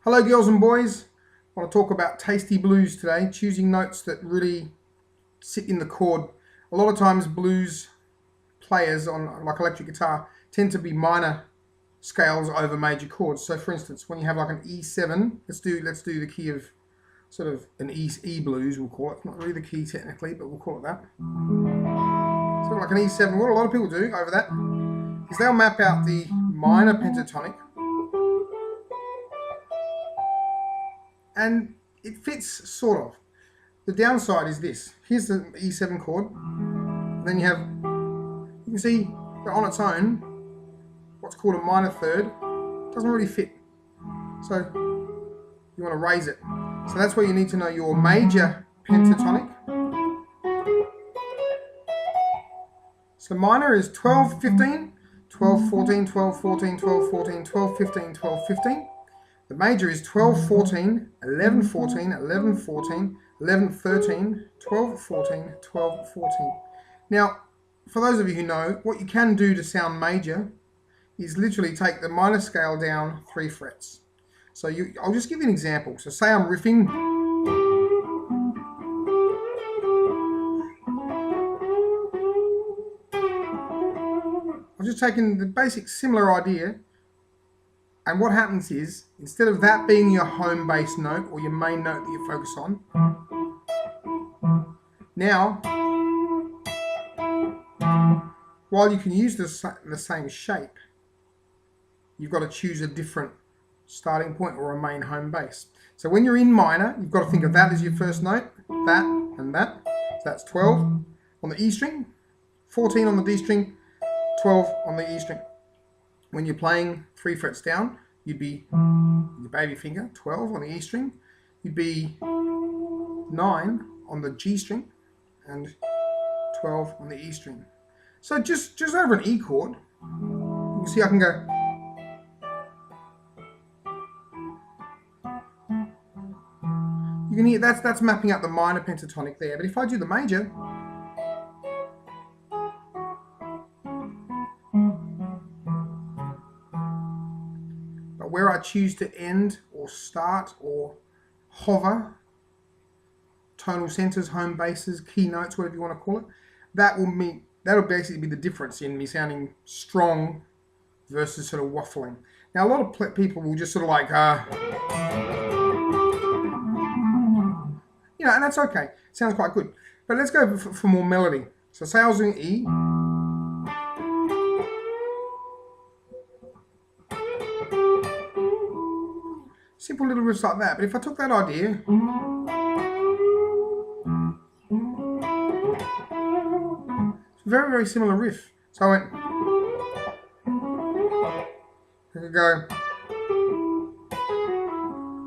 Hello girls and boys, I want to talk about tasty blues today, choosing notes that really sit in the chord. A lot of times blues players on like electric guitar tend to be minor scales over major chords. So for instance, when you have like an E7, let's do the key of sort of an E blues, we'll call it. Not really the key technically, but we'll call it that. So like an E7, what a lot of people do over that is they'll map out the minor pentatonic, and it fits sort of. The downside is this. Here's the E7 chord. Then you can see that on its own, what's called a minor third doesn't really fit. So you want to raise it. So that's where you need to know your major pentatonic. So minor is 12, 15, 12, 14, 12, 14, 12, 14, 12, 15, 12, 15. The major is 12, 14, 11, 14, 11, 14, 11, 13, 12, 14, 12, 14. Now, for those of you who know, what you can do to sound major is literally take the minor scale down 3 frets. So I'll just give you an example. So say I'm riffing. I've just taken the basic similar idea. And what happens is, instead of that being your home bass note or your main note that you focus on, now, while you can use the same shape, you've got to choose a different starting point or a main home bass. So when you're in minor, you've got to think of that as your first note, that and that. So that's 12 on the E string, 14 on the D string, 12 on the E string. When you're playing 3 frets down, you'd be your baby finger, 12 on the E string. You'd be 9 on the G string and 12 on the E string. So just over an E chord, you can see I can go. You can hear that's mapping out the minor pentatonic there. But if I do the major, where I choose to end or start or hover, tonal centers, home basses, key notes, whatever you want to call it, that'll basically be the difference in me sounding strong versus sort of waffling. Now a lot of people will just sort of like, and that's okay. It sounds quite good. But let's go for more melody. So say I was doing E. Simple little riffs like that. But if I took that idea, it's a very, very similar riff. So I went, I could go,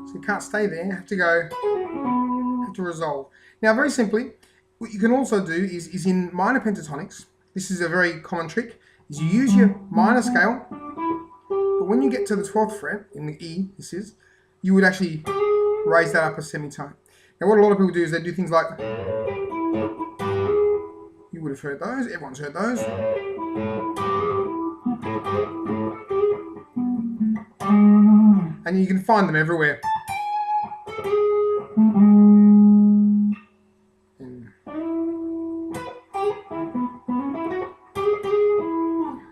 so you can't stay there, you have to go, have to resolve. Now very simply, what you can also do is in minor pentatonics, this is a very common trick, is you use your minor scale, but when you get to the 12th fret, in the E, this is, you would actually raise that up a semitone. Now what a lot of people do is they do things like, you would have heard those, everyone's heard those. And you can find them everywhere.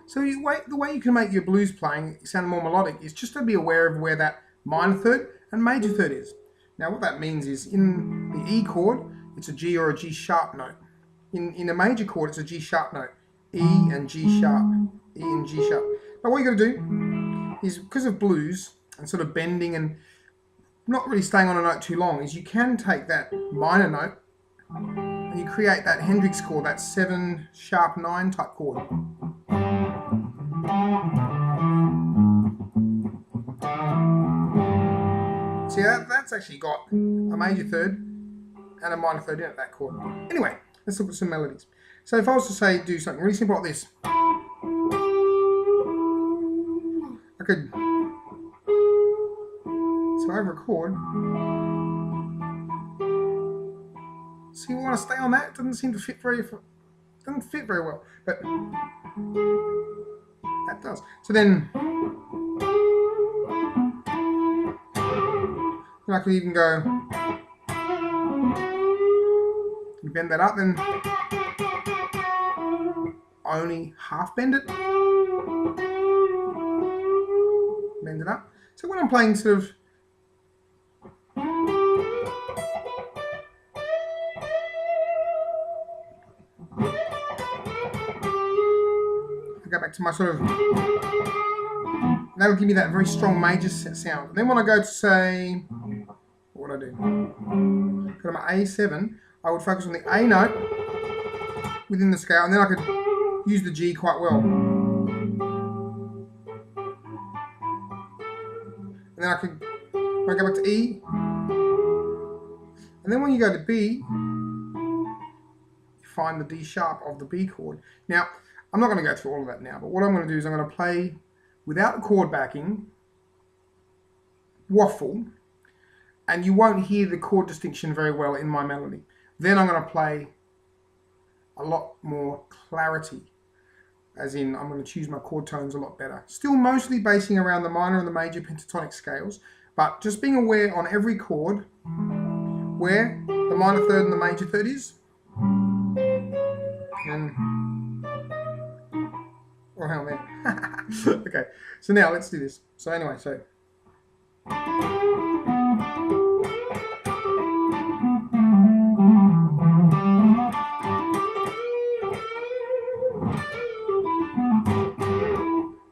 So the way you can make your blues playing sound more melodic is just to be aware of where that minor third and major third is. Now what that means is in the E chord, it's a G or a G sharp note. In a major chord, it's a G sharp note. E and G sharp. E and G sharp. But what you got to do is, because of blues and sort of bending and not really staying on a note too long, is you can take that minor note and you create that Hendrix chord, that 7 sharp 9 type chord. See, that's actually got a major third and a minor third in it, that chord. Anyway, let's look at some melodies. So if I was to say, do something really simple like this, I could, so over a chord, so you want to stay on that, it doesn't seem to fit very well, but that does. So then, And I could even go, bend that up, then only half bend it, bend it up. So when I'm playing sort of I go back to my sort of, that'll give me that very strong major sound. And then when I go to say, what would I do? Go to my A7, I would focus on the A note within the scale, and then I could use the G quite well. And then I could, when I go back to E, and then when you go to B, you find the D sharp of the B chord. Now, I'm not going to go through all of that now, but what I'm going to do is I'm going to play without the chord backing, waffle, and you won't hear the chord distinction very well in my melody. Then I'm going to play a lot more clarity, as in I'm going to choose my chord tones a lot better. Still mostly basing around the minor and the major pentatonic scales, but just being aware on every chord where the minor third and the major third is. And oh, hell man. Okay, so now let's do this. So anyway, so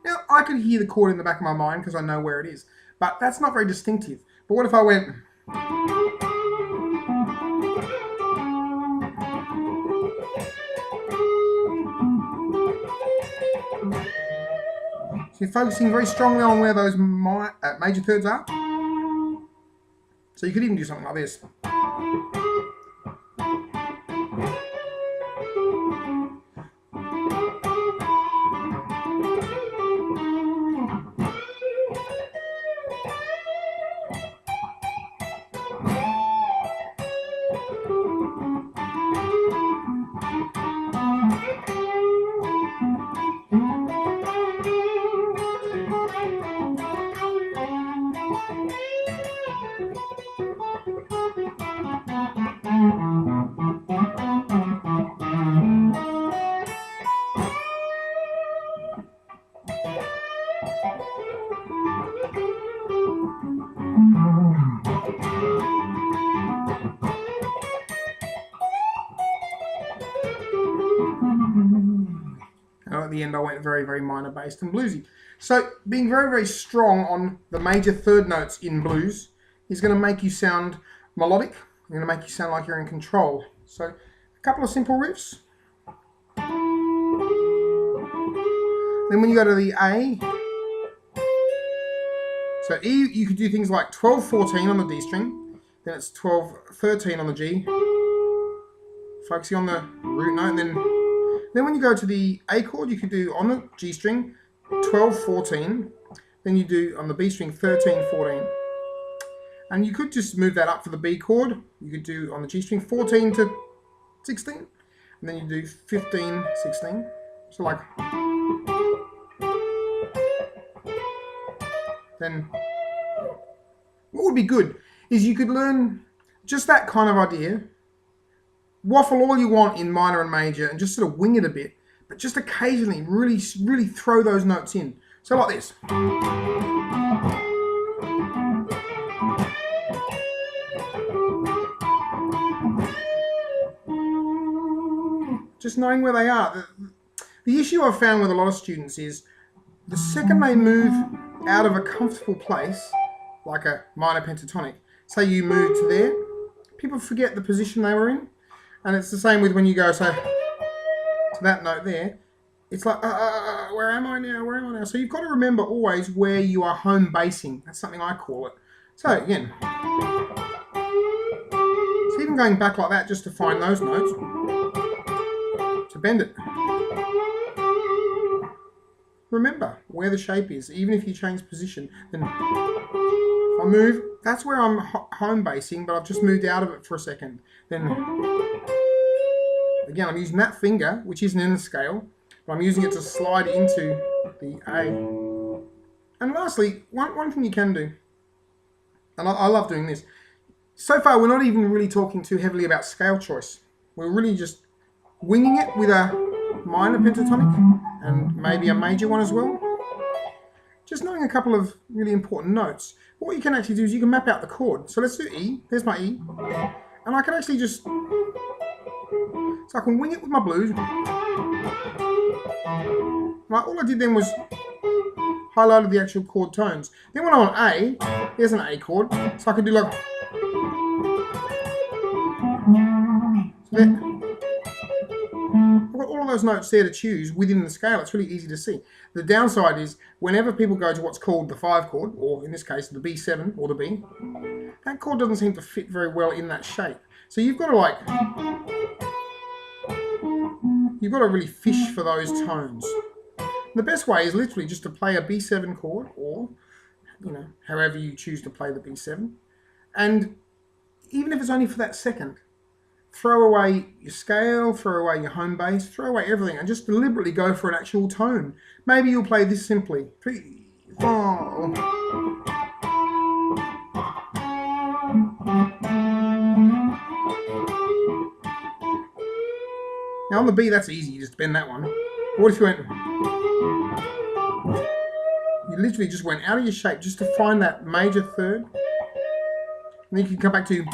now I could hear the chord in the back of my mind because I know where it is, but that's not very distinctive. But what if I went, so you're focusing very strongly on where those major thirds are. So you could even do something like this. At the end I went very, very minor based and bluesy. So being very, very strong on the major third notes in blues is going to make you sound melodic. It's going to make you sound like you're in control. So a couple of simple riffs. Then when you go to the A, so E, you could do things like 12-14 on the D string, then it's 12-13 on the G, focusing on the root note, and then when you go to the A chord, you could do on the G string 12-14, then you do on the B string 13-14. And you could just move that up for the B chord. You could do on the G string 14-16, and then you do 15-16. So like, then what would be good is you could learn just that kind of idea. Waffle all you want in minor and major and just sort of wing it a bit, but just occasionally really, really throw those notes in. So like this. Just knowing where they are. The issue I've found with a lot of students is the second they move out of a comfortable place, like a minor pentatonic, say you move to there, people forget the position they were in. And it's the same with when you go, so to that note there, it's like, where am I now? Where am I now? So you've got to remember always where you are home basing. That's something I call it. So again, so even going back like that just to find those notes, to bend it. Remember where the shape is, even if you change position. Then if I move, that's where I'm home basing, but I've just moved out of it for a second. Then again, I'm using that finger, which isn't in the scale, but I'm using it to slide into the A. And lastly, one thing you can do, And I love doing this. So far, we're not even really talking too heavily about scale choice. We're really just winging it with a minor pentatonic and maybe a major one as well. Just knowing a couple of really important notes. What you can actually do is you can map out the chord. So let's do E. There's my E. And I can actually just... So I can wing it with my blues. All I did then was highlighted the actual chord tones. Then when I want A, there's an A chord. So I can do like... So there. I've got all of those notes there to choose within the scale. It's really easy to see. The downside is whenever people go to what's called the 5 chord, or in this case the B7 or the B, that chord doesn't seem to fit very well in that shape. So you've got to really fish for those tones. The best way is literally just to play a B7 chord, or however you choose to play the B7, and even if it's only for that second, throw away your scale, throw away your home bass, throw away everything, and just deliberately go for an actual tone. Maybe you'll play this simply. 3, 4. Now on the B, that's easy, you just bend that one. What if you went... You literally just went out of your shape just to find that major third. And then you can come back to...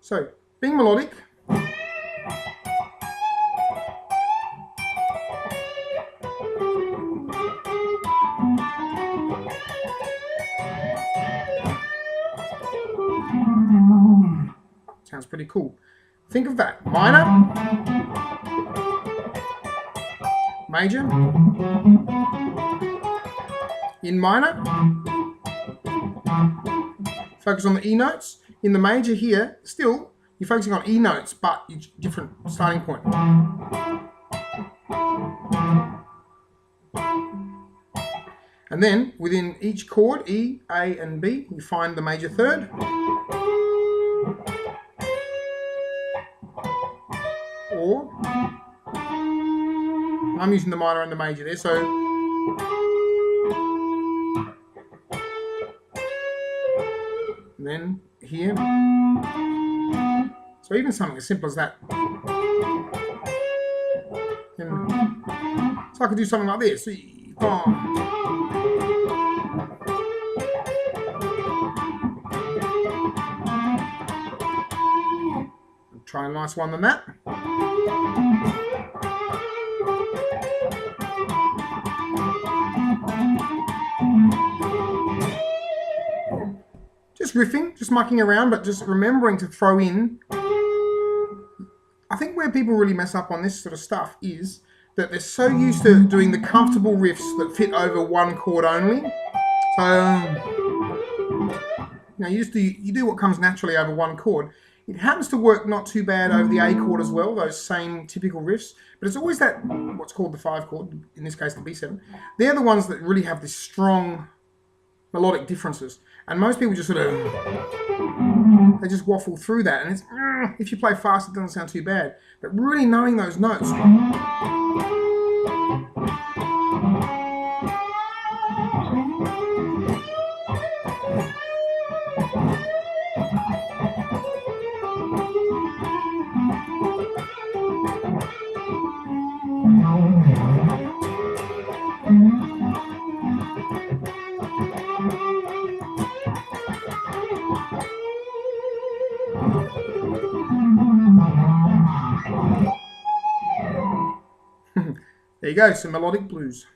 So, being melodic. Sounds pretty cool. Think of that. Minor. Major. In minor. Focus on the E notes. In the major here, still, you're focusing on E notes, but different starting point. And then, within each chord, E, A, and B, you find the major third. Or, I'm using the minor and the major there, so... And then here. So even something as simple as that. So I could do something like this. Try a nice one than that. Just riffing, just mucking around, but just remembering to throw in. I think where people really mess up on this sort of stuff is that they're so used to doing the comfortable riffs that fit over one chord only. So, you do what comes naturally over one chord. It happens to work not too bad over the A chord as well, those same typical riffs, but it's always that, what's called the 5 chord, in this case the B7. They're the ones that really have this strong melodic differences. And most people just sort of, they just waffle through that. And it's, if you play fast, it doesn't sound too bad. But really knowing those notes. There you go, some melodic blues.